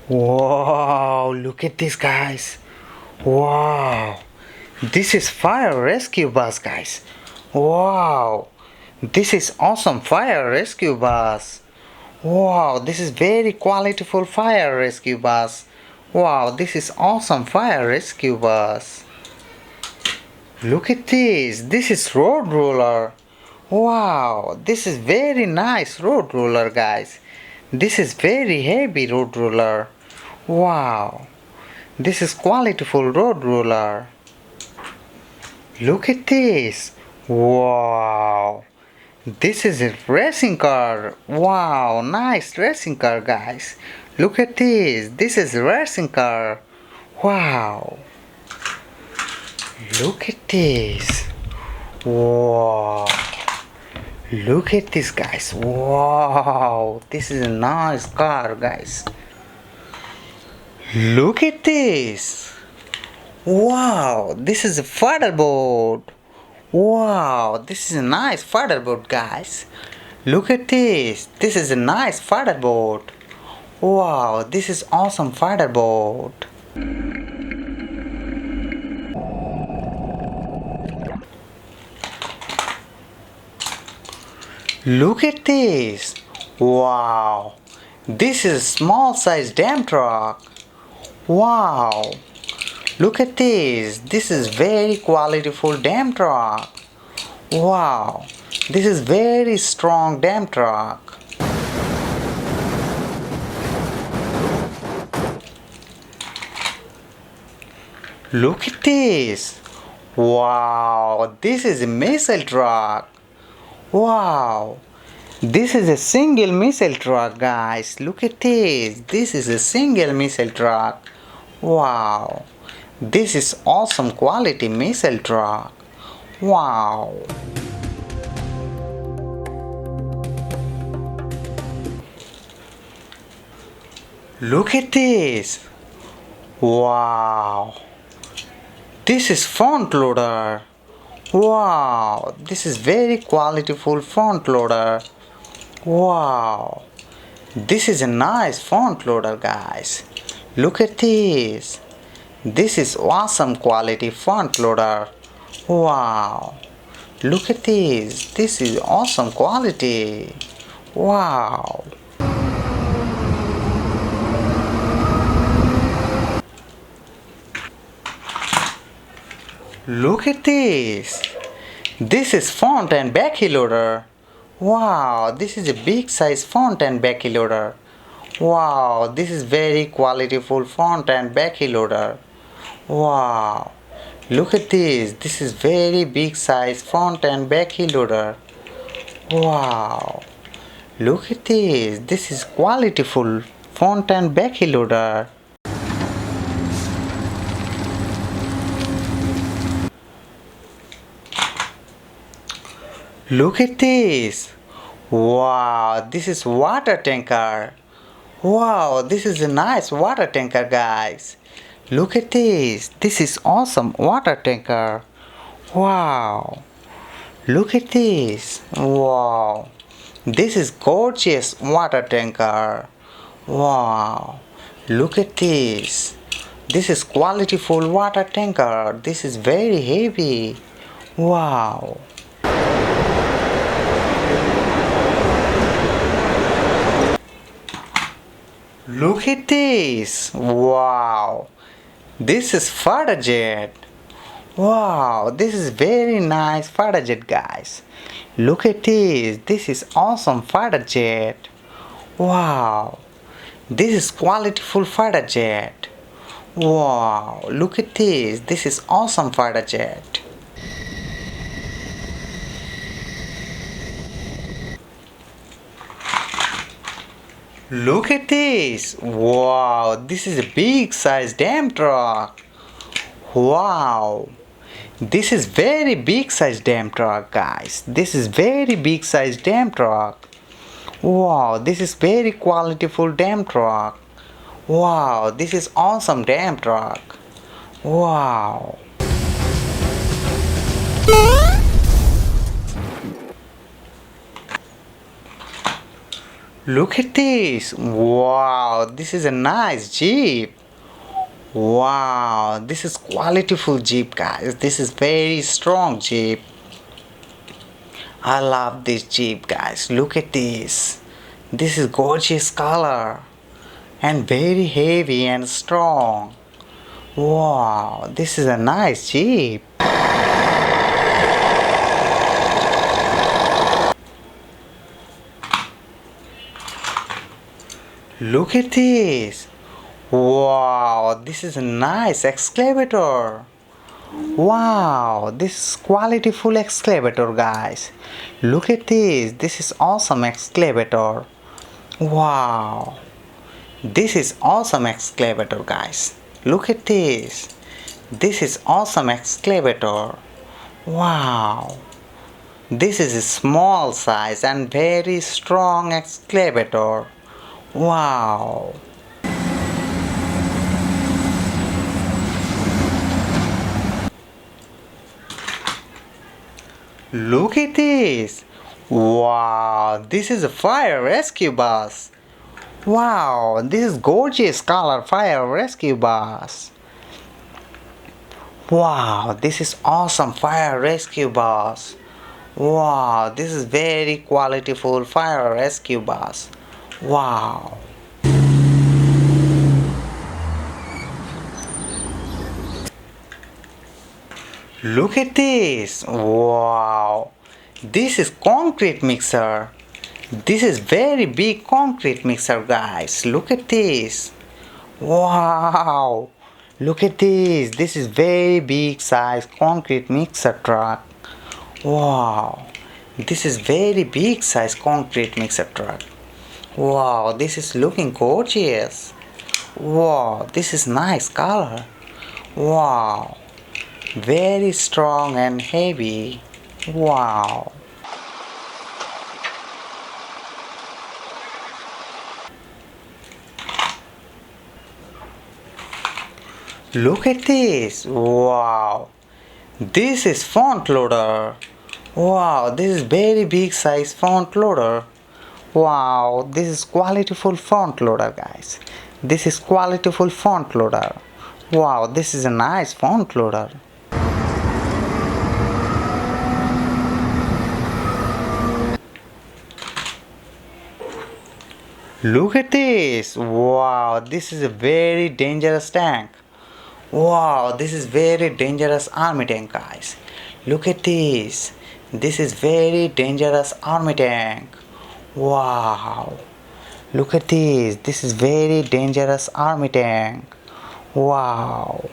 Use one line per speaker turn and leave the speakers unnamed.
Wow, look at this, guys. Wow, this is fire rescue bus, guys. Wow, this is awesome fire rescue bus. Wow, this is very qualityful fire rescue bus. Wow, this is awesome fire rescue bus. Look at this. This is road roller. Wow, this is very nice road roller, guys. This is very heavy road roller. Wow, this is qualityful road roller. Look at this. Wow, this is a racing car. Wow, nice racing car, guys. Look at this. This is a racing car. Wow. Look at this. Wow. Look at this, guys. Wow. This is a nice car, guys. Look at this. Wow. This is a fatherboard. Wow. This is a nice fatherboard, guys. Look at this. This is a nice fatherboard. Wow. This is awesome fatherboard. Look at this. Wow. This is a small size dump truck. Wow. Look at this. This is very qualityful dump truck. Wow. This is very strong dump truck. Look at this. Wow. This is a missile truck. Wow, this is a single missile truck, guys. Look at this. This is a single missile truck. Wow, this is awesome quality missile truck. Wow. Look at this. Wow, this is front loader. Wow, this is very qualityful front loader. Wow, this is a nice front loader, guys. Look at this. This is awesome quality front loader. Wow, look at this. This is awesome quality. Wow. Look at this. This is front and back loader. Wow, this is a big size front and back loader. Wow, this is very qualityful front and back loader. Wow, look at this. This is very big size front and back loader. Wow, look at this. This is qualityful front and back loader. Look at this. Wow, this is water tanker. Wow, this is a nice water tanker, guys. Look at this. This is awesome water tanker. Wow. Look at this. Wow. This is gorgeous water tanker. Wow. Look at this. This is qualityful water tanker. This is very heavy. Wow. Look at this. Wow. This is fighter jet. Wow, this is very nice fighter jet, guys. Look at this. This is awesome fighter jet. Wow. This is qualityful fighter jet. Wow, look at this. This is awesome fighter jet. Look at this. Wow, this is a big size dump truck. Wow. This is very big size dump truck, guys. This is very big size dump truck. Wow, this is very qualityful dump truck. Wow, this is awesome dump truck. Wow. Look at this. Wow, this is a nice Jeep. Wow, this is qualityful Jeep, guys. This is very strong Jeep. I love this Jeep, guys. Look at this. This is gorgeous color and very heavy and strong. Wow, this is a nice Jeep. Look at this. Wow, this is a nice excavator. Wow, this is qualityful excavator, guys. Look at this. This is awesome excavator. Wow. This is awesome excavator, guys. Look at this. This is awesome excavator. Wow. This is a small size and very strong excavator. Wow. Look at this. Wow, this is a fire rescue bus. Wow, this is gorgeous color fire rescue bus. Wow, this is awesome fire rescue bus. Wow, this is very qualityful fire rescue bus. Wow. Look at this. Wow. This is concrete mixer. This is very big concrete mixer, guys. Look at this. Wow. Look at this. This is very big size concrete mixer truck. Wow. This is very big size concrete mixer truck. Wow, this is looking gorgeous. Wow, this is nice color. Wow. Very strong and heavy. Wow. Look at this. Wow. This is front loader. Wow, this is very big size front loader. Wow, this is qualityful front loader, guys. This is qualityful front loader. Wow, this is a nice front loader. Look at this. Wow, this is a very dangerous tank. Wow, this is very dangerous army tank, guys. Look at this. This is very dangerous army tank. Wow. Look at this. This is very dangerous army tank. Wow.